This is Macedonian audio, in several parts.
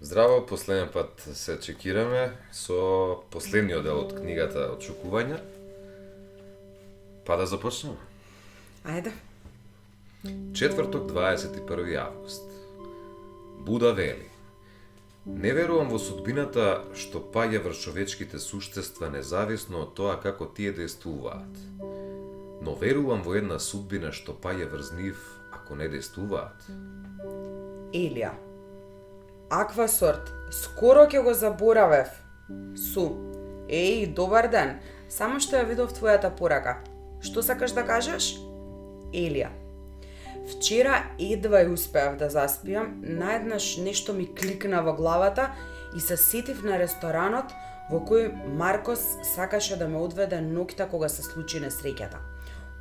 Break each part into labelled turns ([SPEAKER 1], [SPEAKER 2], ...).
[SPEAKER 1] Здраво, последен пат се чекираме со последниот дел од книгата Отшукувања. Па да започнеме.
[SPEAKER 2] Ајде.
[SPEAKER 1] Четврток, 21 август. Буда вели: не верувам во судбината што паѓа врз човечките суштества независно од тоа како тие действуваат. Но верувам во една судбина што паѓа врз нив ако не действуваат.
[SPEAKER 2] Елија. Аква сорт, скоро ќе го заборавев. Су. Еј, добар ден. Само што ја видов твојата порака. Што сакаш да кажеш? Елија. Вчера едва ја успеав да заспиам, наеднаш нешто ми кликна во главата и се сетив на ресторанот во кој Маркос сакаше да ме одведе ноќта кога се случи несреќата.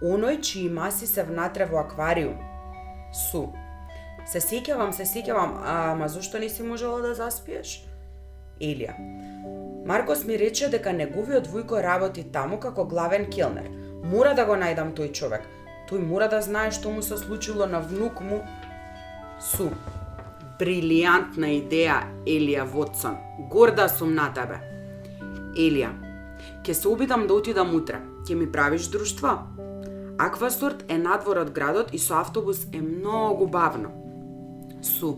[SPEAKER 2] Оној чии маси се внатре во аквариум. Су. Се сеќавам, ама зошто не си можела да заспиеш? Елија. Маркос ми рече дека неговиот војко работи таму како главен келнер. Мора да го најдам тој човек. Тој мора да знае што му се случило на внук му. Су. Брилијантна идеја, Елија Вотсон. Горда сум на тебе. Елија. Ке се обидам да отидам утре. Ке ми правиш друштво? Аквасорт е надвор од градот и со автобус е многу бавно. Су.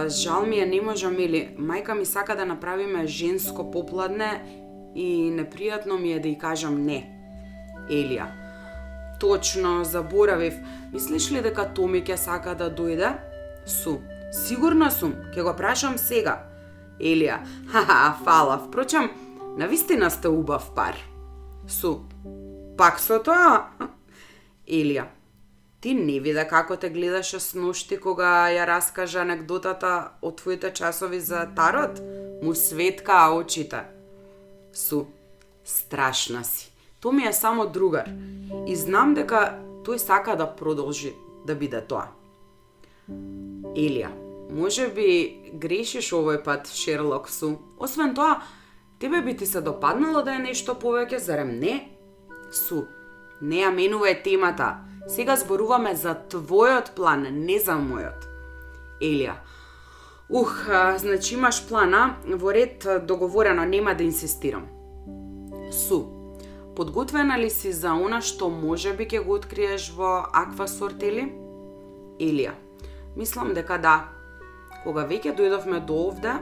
[SPEAKER 2] Жал ми е, не можам, или мајка ми сака да направиме женско попладне и непријатно ми е да ја кажам не. Елија. Точно, заборавив. Мислиш ли дека Томи ќе сака да дојде? Су. Сигурна сум, ќе го прашам сега. Елија. Ха, фала. Впрочем, навистина сте убав пар. Су. Пак со тоа? Елија. Ти не виде како те гледаше сношти кога ја раскажа анекдотата од твоите часови за тарот? Му светка очите. Су. Страшна си. Тој ми е само другар. И знам дека тој сака да продолжи да биде тоа. Елија. Може би грешиш овој пат, Шерлок, Су. Освен тоа, тебе би ти се допаднало да е нешто повеќе, зарем не? Су. Не ја менувај темата. Сега зборуваме за твојот план, не за мојот. Елија. Значи имаш плана, во ред, договорено, нема да инсистирам. Су. Подготвена ли си за она што може би ќе го откриеш во Аквасорт или? Елија. Мислам дека да. Кога веќе дојдовме до овде,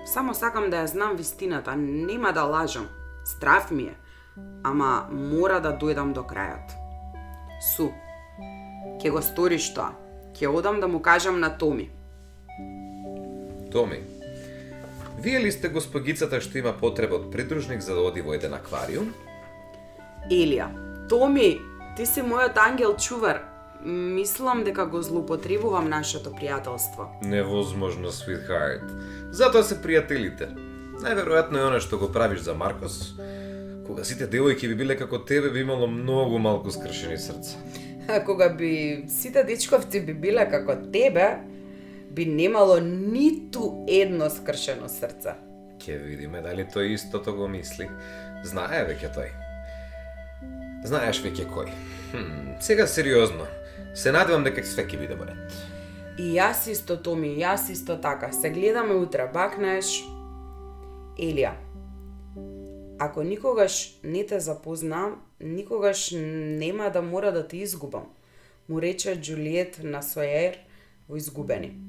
[SPEAKER 2] само сакам да ја знам вистината, нема да лажам. Страф ми е, ама мора да дојдам до крајот. Су. Ке го сториш тоа. Ке одам да му кажам на Томи.
[SPEAKER 1] Томи, вие ли сте госпогицата што има потреба од придружник за да оди во еден аквариум?
[SPEAKER 2] Елија. Томи, ти си мојот ангел чувар. Мислам дека го злоупотребувам нашето пријателство.
[SPEAKER 1] Невозможно, sweetheart. Затоа се пријателите. Најверојатно е она што го правиш за Маркос. Кога сите девојки би биле како тебе, би имало многу малку скршени срца.
[SPEAKER 2] А кога би сите дечковци би биле како тебе, би немало ниту едно скршено срце.
[SPEAKER 1] Ке видиме дали тој истото го мисли. Знае веќе тој. Знаеш веќе кој. Сега сериозно. Се надевам дека све ќе биде во ред.
[SPEAKER 2] И јас исто, Томи, јас исто така. Се гледаме утре, бакнеш. Елија. Ако никогаш не те запознам, никогаш нема да мора да те изгубам, му рече Џулиет на Сојер во Изгубени.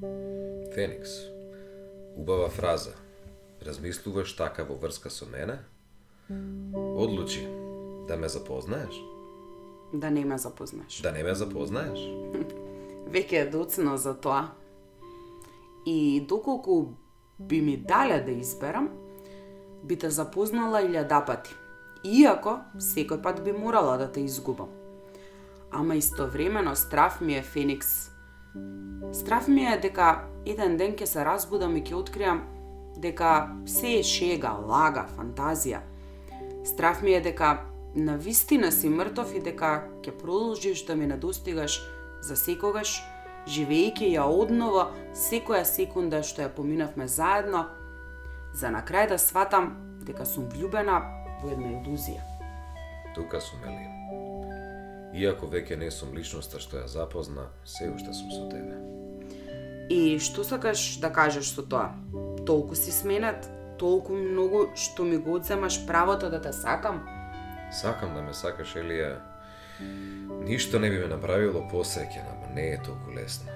[SPEAKER 1] Феникс, убава фраза. Размислуваш така во врска со мене? Одлучи да ме запознаеш?
[SPEAKER 2] Да не ме запознаш.
[SPEAKER 1] Да не ме запознаеш?
[SPEAKER 2] Веќе е доцно за тоа. И доколку би ми дале да изберам, би те запознала 1000 пати. Иако, секој пат би морала да те изгубам. Ама истовремено страф ми е, Феникс. Страф ми е дека еден ден ќе се разбудам и ќе откриам дека се е шега, лага, фантазија. Страф ми е дека навистина си мртов и дека ќе продолжиш да ми недостигаш за секогаш, живеејќи ја однова секоја секунда што ја поминавме заедно, за на крај да сватам дека сум влюбена во една илузија.
[SPEAKER 1] Тука сум, Елија. Иако веќе не сум личноста што ја запозна, се уште сум со тебе.
[SPEAKER 2] И што сакаш да кажеш со тоа? Толку си сменет, толку многу што ми го одземаш правото да те сакам?
[SPEAKER 1] Сакам да ме сакаш, Елија. Ништо не би ме направило посреќен, ама не е толку лесно.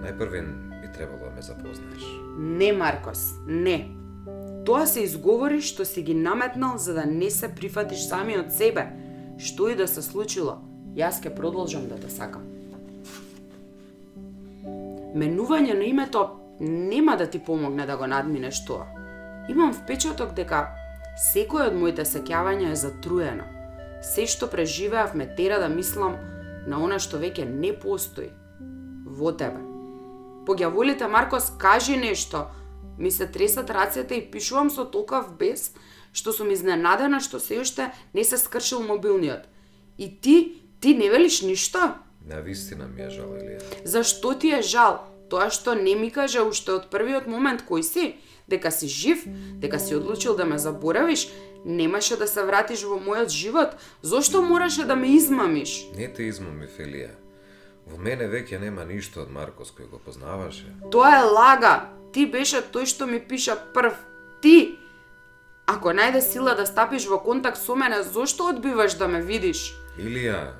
[SPEAKER 1] Најпрвен би требало да ме запознаеш.
[SPEAKER 2] Не, Маркос, не. Тоа се изговори што си ги наметнал за да не се прифатиш сами од себе. Што и да се случило, јас ќе продолжам да те сакам. Менување на името нема да ти помогне да го надминеш тоа. Имам впечаток дека секој од моите сеќавања е затруено. Се што преживеав ме тера да мислам на она што веќе не постои. Во тебе. Поѓаволите, Маркос, кажи нешто. Ми се тресат рацете и пишувам со толкав бес, што сум изненадена што се уште не се скршил мобилниот. И ти не велиш ништо?
[SPEAKER 1] Навистина ми е жал, Елија.
[SPEAKER 2] Зашто ти е жал? Тоа што не ми каже уште од првиот момент кој си? Дека си жив? Дека си одлучил да ме заборавиш? Немаше да се вратиш во мојот живот? Зошто мораше да ме измамиш?
[SPEAKER 1] Не те измамив, Елија. Во мене веќе нема ништо од Маркос кој го познаваше.
[SPEAKER 2] Тоа е лага. Ти беше тој што ми пиша прв. Ти! Ако најде сила да стапиш во контакт со мене, зошто одбиваш да ме видиш?
[SPEAKER 1] Илија,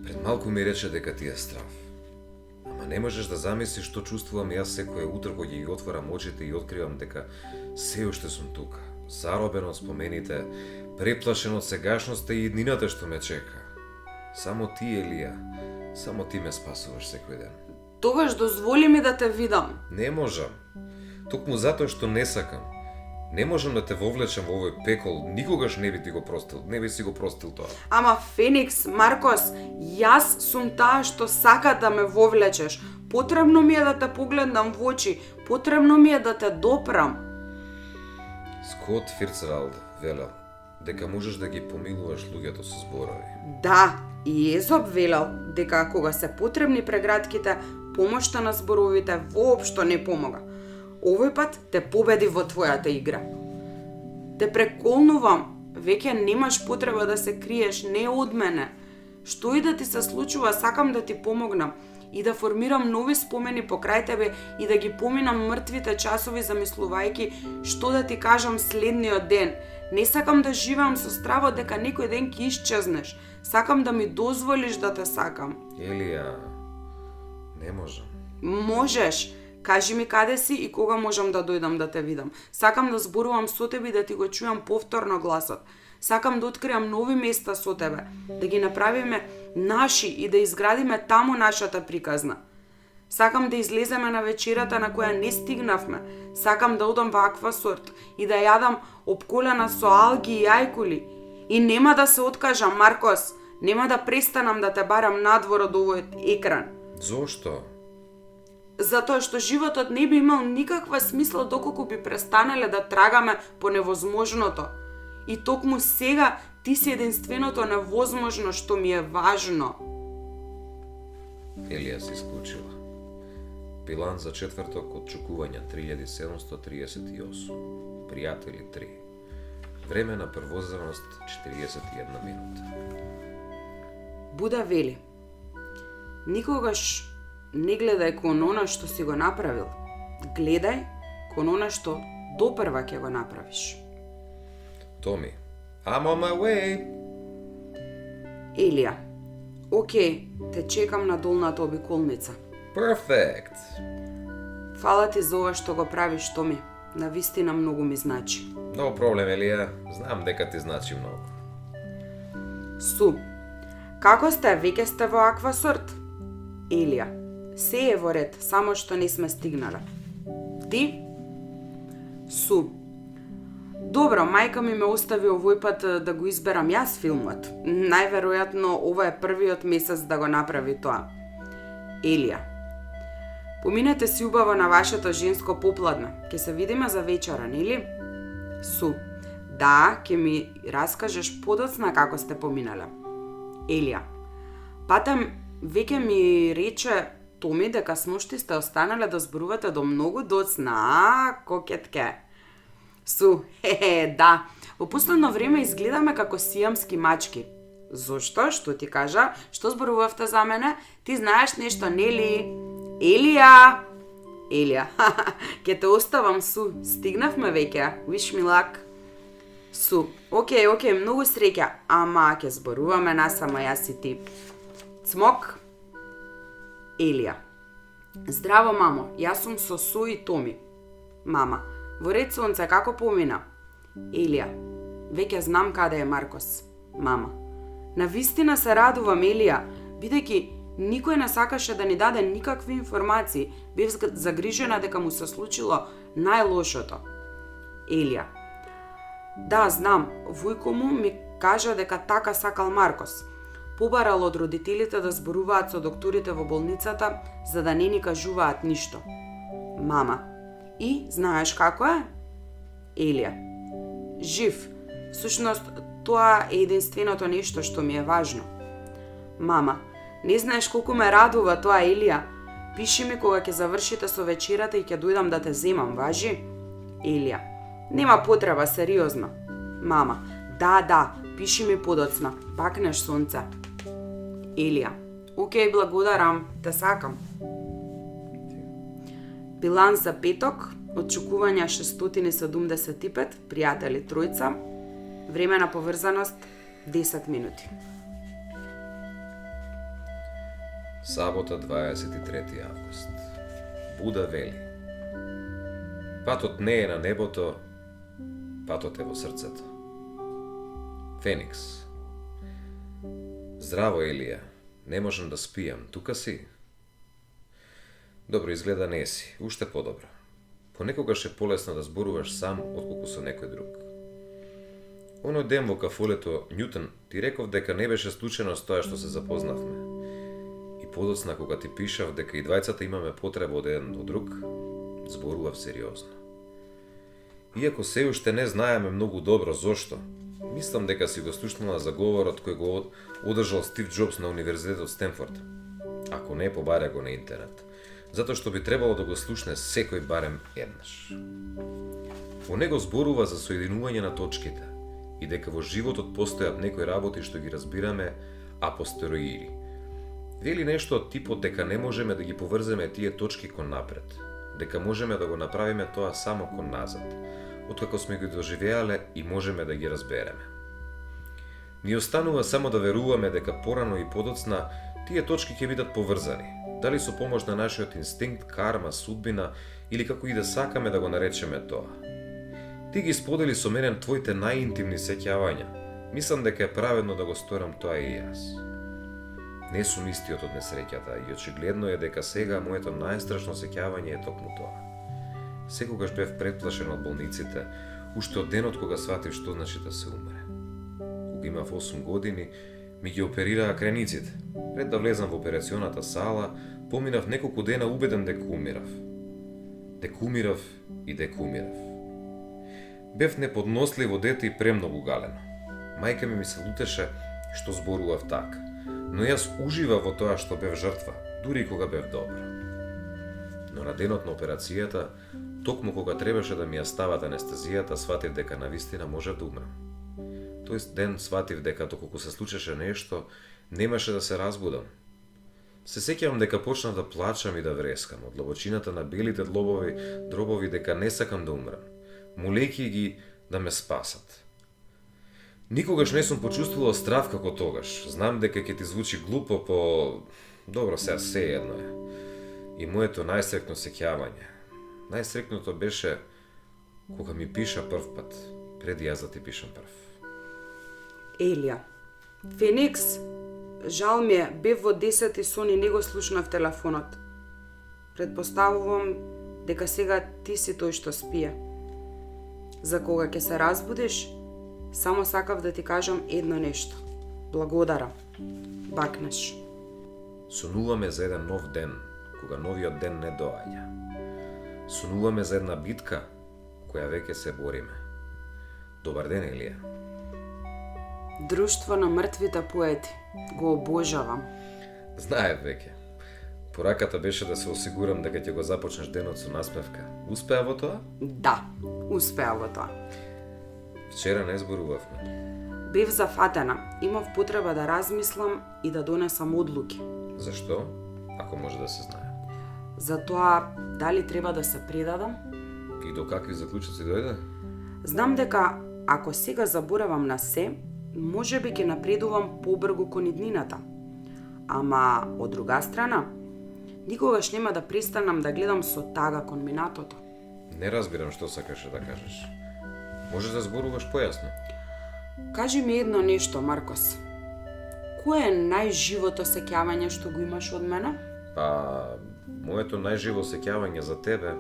[SPEAKER 1] пред малку ми рече дека ти е страв. Ама не можеш да замислиш што чувствувам јас секој утро кога ги отворам очите и откривам дека се уште сум тука, заробен од спомените, преплашен од сегашноста и иднината што ме чека. Само ти, Елија, само ти ме спасуваш секој ден.
[SPEAKER 2] Тогаш дозволи ми да те видам.
[SPEAKER 1] Не можам. Токму затоа што не сакам. Не можам да те вовлечам во овој пекол, никогаш не би ти го простил, не би си го простил тоа.
[SPEAKER 2] Ама Феникс, Маркос, јас сум таа што сака да ме вовлечеш. Потребно ми е да те погледнам во очи, потребно ми е да те допрам.
[SPEAKER 1] Скот Фицджералд велел дека можеш да ги помилуваш луѓето со зборови.
[SPEAKER 2] Да, и Езоп велел дека кога се потребни прегратките, помошта на зборовите воопшто не помога. Овој пат те победи во твојата игра. Те преколнувам, веќе немаш потреба да се криеш, не од мене. Што и да ти се случува, сакам да ти помогнам и да формирам нови спомени покрај тебе и да ги поминам мртвите часови замислувајќи што да ти кажам следниот ден. Не сакам да живеам со стравот дека некој ден ќе исчезнеш. Сакам да ми дозволиш да те сакам.
[SPEAKER 1] Елија, не можам.
[SPEAKER 2] Можеш. Кажи ми каде си и кога можам да дојдам да те видам. Сакам да зборувам со тебе и да ти го чујам повторно гласот. Сакам да откриам нови места со тебе, да ги направиме наши и да изградиме таму нашата приказна. Сакам да излеземе на вечерата на која не стигнавме. Сакам да одам во Аквасорт и да јадам опколена со алги и јајкули. И нема да се откажам, Маркос. Нема да престанам да те барам надвор од овој екран.
[SPEAKER 1] Зошто?
[SPEAKER 2] Затоа што животот не би имал никаква смисла доколку би престанале да трагаме по невозможното. И токму сега ти си единственото невозможно што ми е важно.
[SPEAKER 1] Елија се исклучила. Билан за четврток од чекувања 3738. Пријатели 3. Време на првоземност 41 минута.
[SPEAKER 2] Буда вели: никогаш не гледај кон она што си го направил. Гледај кон она што допрва ќе го направиш.
[SPEAKER 1] Томи, I'm on my way.
[SPEAKER 2] Елија: окей, те чекам на долната обиколница.
[SPEAKER 1] Perfect.
[SPEAKER 2] Фала ти за ова што го правиш, Томи. Навистина многу ми значи.
[SPEAKER 1] No проблем, Елија. Знам дека ти значи многу.
[SPEAKER 2] Су, како сте? Веќе сте во Аквасорт? Елија: се е во ред, само што не сме стигнале. Ти? Су, добро, мајка ми ме остави овој пат да го изберам јас филмот. Најверојатно ова е првиот месец да го направи тоа. Елија: поминете си убаво на вашето женско попладне. Ке се видиме за вечера, нели? Су, да, ке ми раскажеш подоцна како сте поминале. Елија: патем веќе ми рече Томи дека сношти сте останале да зборувате до многу доцна, кокетке. Су, да, во последно време изгледаме како сиамски мачки. Зошто? Што ти кажа? Што зборувавте за мене? Ти знаеш нешто, нели? Елија! Елија, ке те оставам, Су. Стигнавме веќе. Wish me luck. Су, окей, многу среќа. Ама, ке зборуваме насамо јас и ти. Цмок. Елија. Здраво, мамо, јас сум со Су и Томи. Мама, во ред, сонце, како помина? Елија, веќе знам каде е Маркос. Мама, навистина се радувам, Елија, бидејќи никој не сакаше да ни даде никакви информации, бев загрижена дека му се случило најлошото. Елија, да, знам, војко му ми кажа дека така сакал Маркос. Побарал од родителите да зборуваат со докторите во болницата, за да не ни кажуваат ништо. Мама, и знаеш како е? Елија, жив. Всушност, тоа е единственото нешто што ми е важно. Мама, не знаеш колку ме радува тоа, Елија. Пиши ми кога ќе завршите со вечерата и ќе дојдам да те земам, важи? Елија, нема потреба, сериозно. Мама, да, пиши ми подоцна. Бакнеш, сонце. Елија, окей, благодарам, те сакам. Биланс за петок, очекувања 675, пријатели тројца, време на поврзаност 10 минути.
[SPEAKER 1] Сабота, 23 август. Буда вели: патот не е на небото, патот е во срцето. Феникс: здраво, Елија, не можам да спијам, тука си? Добро, изгледа не си, уште подобро. Понекогаш е полесно да зборуваш сам отколку со некој друг. Оној ден во кафолето Њутон ти реков дека не беше случајност тоа што се запознавме. И подоцна кога ти пишав дека и двајцата имаме потреба од еден до друг, зборував сериозно. Иако се уште не знаеме многу добро зошто, мислам дека си го слушнала заговорот кој го одржал Стив Џобс на Универзитетот Стенфорд. Ако не, побаре го на интернет, затоа што би требало да го слушне секој барем еднаш. Во него зборува за соединување на точките и дека во животот постојат некои работи што ги разбираме апостероири. Вели нешто од типот дека не можеме да ги поврземе тие точки кон напред, дека можеме да го направиме тоа само кон назад, откако сме ги доживеале и можеме да ги разбереме. Ни останува само да веруваме дека порано и подоцна тие точки ќе бидат поврзани, дали со помош на нашиот инстинкт, карма, судбина или како и да сакаме да го наречеме тоа. Ти ги сподели со мене твоите најинтимни сеќавања. Мислам дека е праведно да го сторам тоа и јас. Не сум истиот од несреќата и очигледно е дека сега моето најстрашно сеќавање е токму тоа. Секогаш бев претплашен од болниците, уште од денот кога сватив што значи да се умре. Кога имав 8 години, ми ги оперираа крениците. Пред да влезам во операционата сала, поминав неколку дена убеден дека умирав. Дека умирав. Бев неподносливо дете и премногу галено. Мајка ми се лутеше што зборував така, но јас уживав во тоа што бев жртва, дури и кога бев добро. Но на денот на операцијата, токму кога требаше да ми ја стават анестезијата, сватив дека навистина можев да умрам. Тој ден сватив дека доколку се случеше нешто, немаше да се разбудам. Се сеќавам дека почнав да плачам и да врескам од длабочината на белите дробови дека не сакам да умрам, молејќи ги да ме спасат. Никогаш не сум почувствувал страв како тогаш. Знам дека ќе ти звучи глупо Добро, сега се едно е. И моето најсрекно сеќавање. Најсрекното беше кога ми пиша прв пат, пред јас да ти пишам прв.
[SPEAKER 2] Елија, Феникс, жал ми е, бев во 10 и сон и не го слушнав телефонот. Предпоставувам дека сега ти си тој што спие. За кога ќе се разбудиш, само сакав да ти кажам едно нешто. Благодарам. Бакнеш.
[SPEAKER 1] Сонуваме за еден нов ден, кога новиот ден не доаѓа. Сонуваме за една битка, која веќе се бориме. Добар ден, Елија.
[SPEAKER 2] Друштво на мртвите поети. Го обожавам.
[SPEAKER 1] Знаев веќе. Пораката беше да се осигурам дека ќе го започнеш денот со насмевка. Успеа во тоа?
[SPEAKER 2] Да, успеа во тоа.
[SPEAKER 1] Вчера не зборувавме.
[SPEAKER 2] Бев зафатена. Имав потреба да размислам и да донесам одлуки.
[SPEAKER 1] Зашто? Ако може да се знае.
[SPEAKER 2] Затоа, дали треба да се предадам?
[SPEAKER 1] И до какви заклучоци дојде?
[SPEAKER 2] Знам дека ако сега заборавам на се, може би ќе напредувам побрзо кон иднината. Ама, од друга страна, никогаш нема да престанам да гледам со тага кон минатото.
[SPEAKER 1] Не разбирам што сакаше да кажеш. Можеш да зборуваш појасно?
[SPEAKER 2] Кажи ми едно нешто, Маркос. Кое е најживото сеќавање што го имаш од мене?
[SPEAKER 1] Па, моето најживо сеќавање за тебе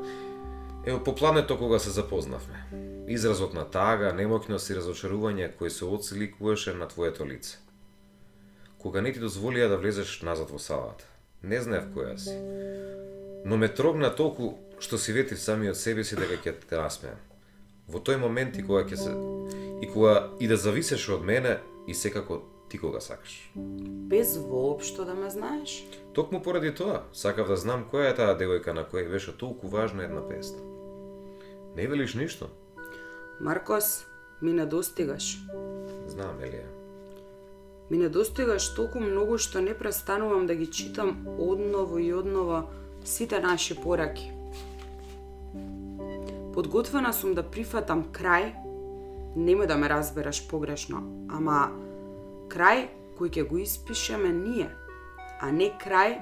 [SPEAKER 1] е по плането кога се запознавме. Изразот на тага, немоќност и разочарување кој се отсликуваше на твоето лице. Кога не ти дозволија да влезеш назад во салата. Не знаев која си. Но ме трогна толку што си ветив сами од себе си дека ќе те насмеам. Во тој момент и кога ќе се и да зависеше од мене и секако ти кога сакаш.
[SPEAKER 2] Без воопшто да ме знаеш?
[SPEAKER 1] Токму поради тоа, сакав да знам која е таа девојка на која беше толку важна една песна. Не велиш ништо?
[SPEAKER 2] Маркос, ми недостигаш.
[SPEAKER 1] Знам, Елија.
[SPEAKER 2] Ми недостигаш толку многу што не престанувам да ги читам одново и одново сите наши пораки. Подготвена сум да прифатам крај, нема да ме разбераш погрешно, ама крај кој ќе го испишеме ние, а не крај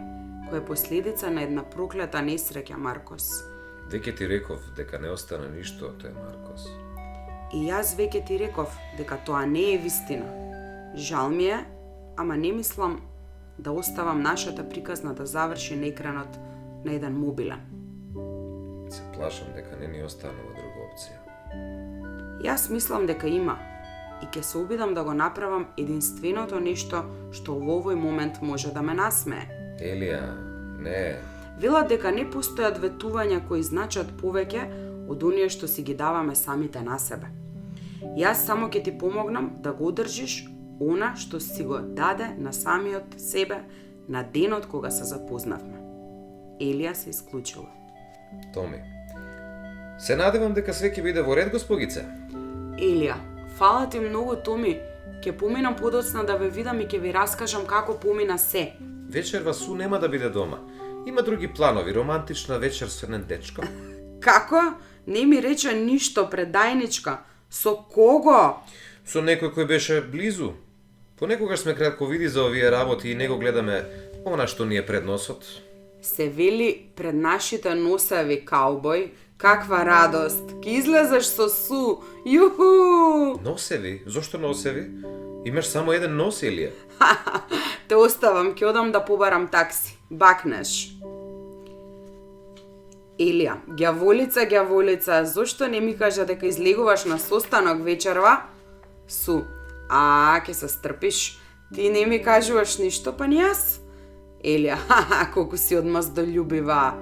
[SPEAKER 2] кој е последица на една проклета несреќа, Маркос.
[SPEAKER 1] Веќе ти реков дека не остана ништо од тој Маркос.
[SPEAKER 2] И јас веќе ти реков дека тоа не е вистина. Жал ми е, ама не мислам да оставам нашата приказна да заврши на екранот на еден мобилен.
[SPEAKER 1] Се плашам дека не ни останува друга опција.
[SPEAKER 2] Јас мислам дека има и ќе се обидам да го направам единственото нешто што во овој момент може да ме насмее.
[SPEAKER 1] Елија, не.
[SPEAKER 2] Велат дека не постојат ветувања кои значат повеќе од оние што си ги даваме самите на себе. Јас само ќе ти помогнам да го одржиш она што си го даде на самиот себе на денот кога се запознавме. Елија се исклучила.
[SPEAKER 1] Томи, се надевам дека све ќе биде во ред, госпогице.
[SPEAKER 2] Елија, фала ти многу, Томи. Ќе поминам подоцна да ве видам и ќе ви раскажам како помина се.
[SPEAKER 1] Вечерва Су нема да биде дома. Има други планови, романтична вечер со еден дечко.
[SPEAKER 2] Како? Не ми рече ништо, предајничка. Со кого?
[SPEAKER 1] Со некој кој беше близу. Понекогаш сме кратковиди за овие работи и него гледаме она што ни е пред носот.
[SPEAKER 2] Се вели пред нашите носеви, каубој. Каква радост! Ке излезеш со Су! Јуху!
[SPEAKER 1] Носеви? Зошто носеви? Имаш само еден нос, Елија.
[SPEAKER 2] Те оставам, ќе одам да побарам такси. Бакнеш. Елија, ѓаволица, зошто не ми кажа дека излегуваш на состанок вечерва? Су, ќе се стрпиш. Ти не ми кажуваш ништо, па ни јас. Елија, колку си одмаздолюбива.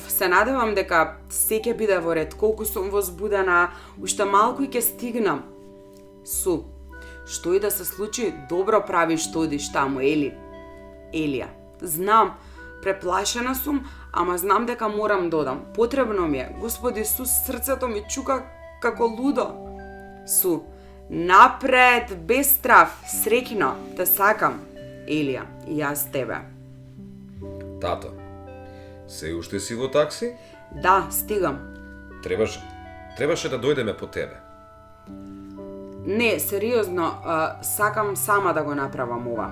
[SPEAKER 2] Се надевам дека се ќе биде во ред, колку сум возбудена, уште малку и ќе стигнам. Су, што и да се случи, добро правиш што одиш таму, Ели. Елија, знам, преплашена сум, ама знам дека морам додам. Потребно ми е. Господи Исус, срцето ми чука како лудо. Су, напред, без страв, среќно, те сакам. Елија, и јас тебе.
[SPEAKER 1] Тато, се уште си во такси?
[SPEAKER 2] Да, стигам.
[SPEAKER 1] Требаше да дојдеме по тебе.
[SPEAKER 2] Не, сериозно, сакам сама да го направам ова.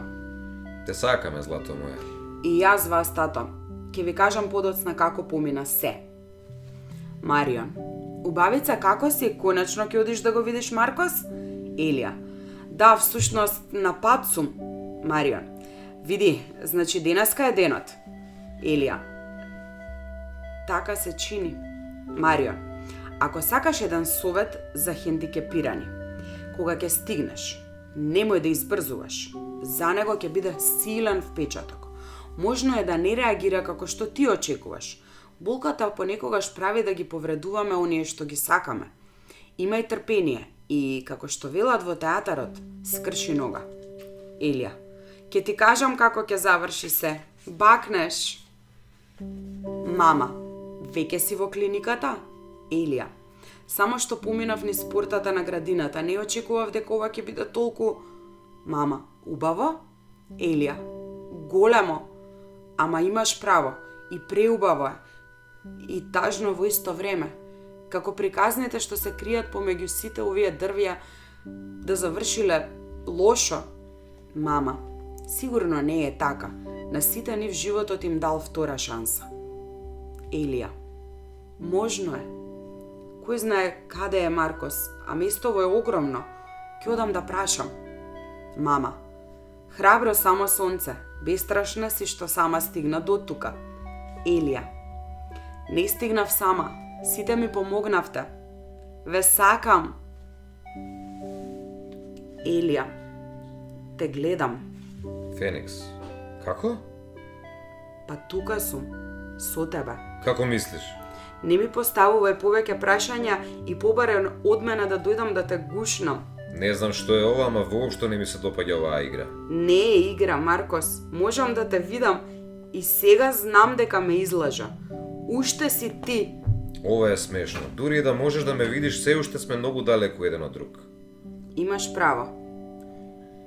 [SPEAKER 1] Те сакаме, злато моја.
[SPEAKER 2] И јас вас, тато. Ќе ви кажам подоцна како помина се. Марион, убавица, како си? Конечно ќе одиш да го видиш Маркос? Елија, да, всушност на пат сум. Марион, види, значи денеска е денот. Елија, така се чини. Марион, ако сакаш еден совет за хендикепирани, кога ќе стигнеш, немој да избрзуваш. За него ќе биде силен впечаток. Можно е да не реагира како што ти очекуваш. Болката понекогаш прави да ги повредуваме оние што ги сакаме. Имај трпение и, како што велат во театарот, скрши нога. Елија, ќе ти кажам како ќе заврши се. Бакнеш. Мама, веќе си во клиниката? Елија, само што поминав низ портата на градината, не очекував дека ова ќе биде толку... Мама, убаво? Елија, големо. Ама имаш право. и преубаво е, и тажно во исто време, како приказните што се кријат помеѓу сите овие дрвја да завршиле лошо. Мама, сигурно не е така. На сите нив животот им дал втора шанса. Елија, можно е. Кој знае каде е Маркос, а место е огромно. Ќе одам да прашам. Мама, храбро само сонце, бестрашна си што сама стигна до тука. Елија, не стигнав сама, сите ми помогнавте. Ве сакам. Елија, те гледам.
[SPEAKER 1] Феникс, како?
[SPEAKER 2] Па тука сум, со тебе.
[SPEAKER 1] Како мислиш?
[SPEAKER 2] Не ми поставувај повеќе прашања и побарен од мене да дојдам да те гушнам.
[SPEAKER 1] Не знам што е ова, ама воопшто не ми се допаѓа оваа игра.
[SPEAKER 2] Не е игра, Маркос. Можам да те видам и сега знам дека ме излажа. Уште си ти.
[SPEAKER 1] Ова е смешно. Дури и да можеш да ме видиш, се уште сме многу далеку еден од друг.
[SPEAKER 2] Имаш право.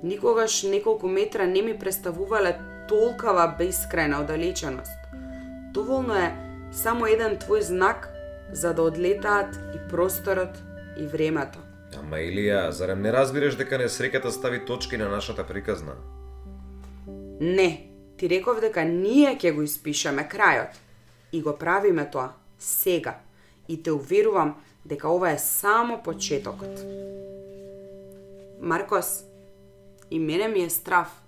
[SPEAKER 2] Никогаш неколку метра не ми представувале толкава бескрајна оддалеченост. Доволно е само еден твој знак за да одлетаат и просторот и времето.
[SPEAKER 1] Ама Илија, зарем не разбираш дека несреќата стави точки на нашата приказна?
[SPEAKER 2] Не, ти реков дека ние ќе го испишеме крајот. И го правиме тоа сега. И те уверувам дека ова е само почетокот. Маркос, и мене ми е страв.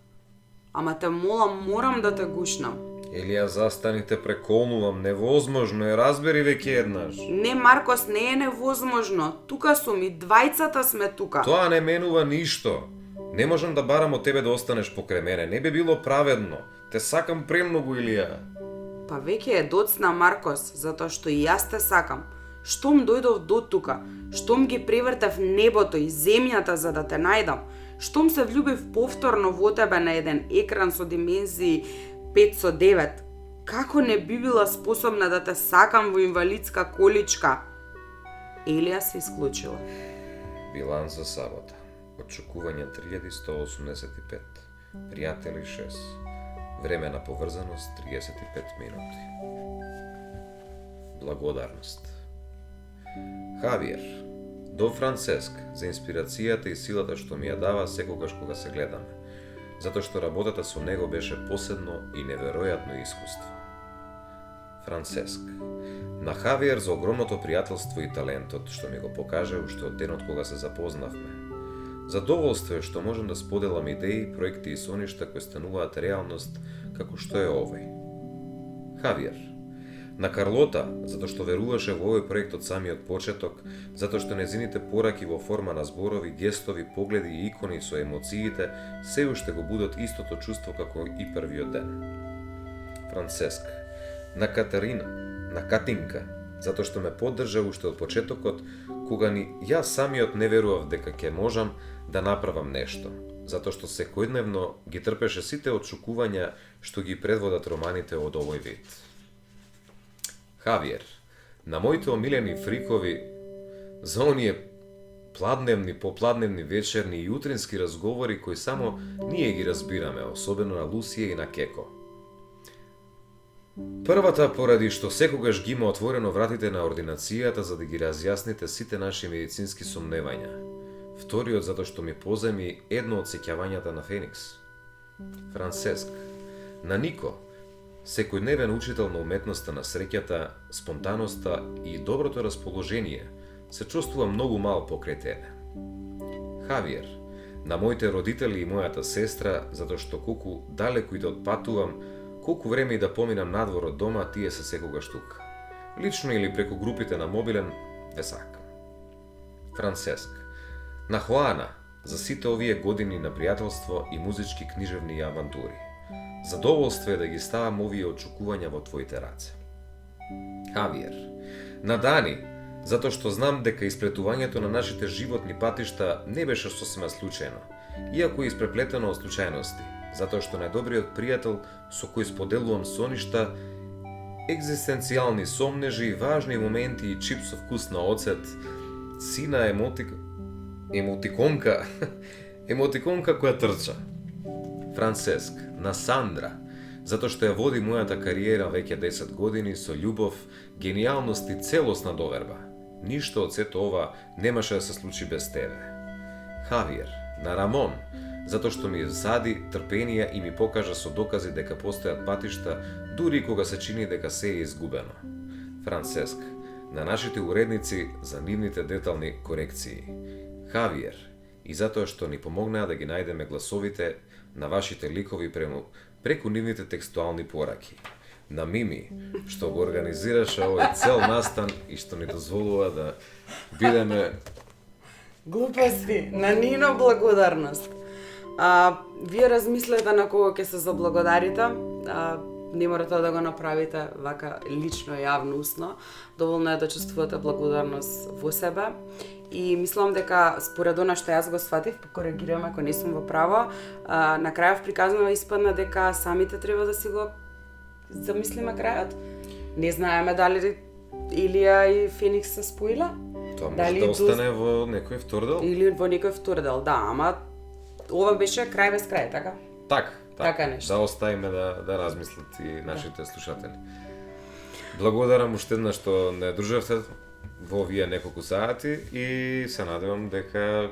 [SPEAKER 2] Ама те молам, морам да те гушнам.
[SPEAKER 1] Елија, застаните, преколнувам, невозможно е, разбери веќе еднаш.
[SPEAKER 2] Не, Маркос, не е невозможно. Тука сум и двајцата сме тука.
[SPEAKER 1] Тоа не менува ништо. Не можам да барам од тебе да останеш покрај мене. Не би било праведно. Те сакам премногу, Илија.
[SPEAKER 2] Па веќе е доцна, Маркос, затоа што и јас те сакам. Штом дојдов до тука, штом ги превртев небото и земјата за да те најдам, штом се влюбив повторно во тебе на еден екран со димензии 509, како не би била способна да те сакам во инвалидска количка? Елија се исклучила.
[SPEAKER 1] Биланс за сабота. Очекување 3185. Пријатели 6. Време на поврзаност 35 минути. Благодарност. Хавиер. До Францеск за инспирацијата и силата што ми ја дава секогаш кога се гледаме, затоа што работата со него беше посебно и неверојатно искуство. Францеск. На Хавиер за огромното пријателство и талентот што ми го покажа уште од денот кога се запознавме. Задоволство е што можам да споделам идеи, проекти и соништа кои стануваат реалност како што е овој. Хавиер. На Карлота, затоа што веруваше во овој проект од самиот почеток, затоа што незините пораки во форма на зборови, гестови, погледи и икони со емоциите се уште го будат истото чувство како и првиот ден. Францеск. На Катерина, на Катинка, затоа што ме поддржа уште од почетокот, кога ни јас самиот не верував дека ќе можам да направам нешто, затоа што секојдневно ги трпеше сите отшукувања што ги предводат романите од овој вид. Хавиер. На моите омилени фрикови за оние пладневни, попладневни вечерни и утрински разговори кои само ние ги разбираме, особено на Лусија и на Кеко. Првата поради што секогаш ги има отворено вратите на ординацијата за да ги разјасните сите наши медицински сомневања. Вториот затоа што ми поземи едно од сеќавањата на Феникс. Францеск. На Нико. Секојдневен учител на уметноста на среќата, спонтаноста и доброто расположение, се чувствувам многу мал покрај тебе. Хавиер. На моите родители и мојата сестра, затоа што колку далеку и да отпатувам, колку време и да поминам надвор од дома, тие се секогаш тука. Лично или преку групите на мобилен, ве сакам. Францеск. На Хоана, за сите овие години на пријателство и музички книжевни авантури. Задоволство е да ги ставам овие очекувања во твоите раце. Хавиер. На Дани, затоа што знам дека испретувањето на нашите животни патишта не беше сосема случајно, иако е испреплетено од случајности, затоа што најдобриот пријател со кој споделувам соништа, екзистенцијални сомнежи, важни моменти и чип со вкус на оцет, сина емотиконка која трча. Францеск. На Сандра. затоа што ја води мојата кариера веќе 10 години со љубов, гениалност и целосна доверба. Ништо од сето ова немаше да се случи без тебе. Хавиер, на Рамон, затоа што ми зади трпение и ми покажа со докази дека постојат патишта, дури кога се чини дека се е изгубено. Францеск, на нашите уредници за нивните детални корекции. Хавиер, и затоа што ни помогнаа да ги најдеме гласовите на вашите ликови преку нивните текстуални пораки. На Мими, што го организираше овој цел настан и што ни дозволува да бидеме...
[SPEAKER 2] Глупости, на Нино благодарност. Вие размислете на кого ќе се заблагодарите. Не морате да го направите вака лично, јавно, устно. Доволно е да чувствувате благодарност во себе. И мислам дека според она што јас го сватив, коригирам ако не сум во право, на крајов приказнава испадна дека самите треба да си го замислиме крајот. Не знаеме дали Илија и Феникс се споиле.
[SPEAKER 1] Тоа може да остане во некој втордел?
[SPEAKER 2] Или во некој втордел, да, ама ова беше крај без крај, така?
[SPEAKER 1] Така
[SPEAKER 2] нешто.
[SPEAKER 1] Да оставиме да размислат и нашите слушатели. Благодарам уште еднаш што не дружевте во овие неколку сати и се надевам дека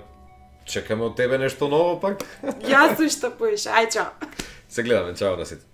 [SPEAKER 1] чекаме од тебе нешто ново пак.
[SPEAKER 2] Јас уште поиш, ај чао.
[SPEAKER 1] Се гледаме, чао на сите.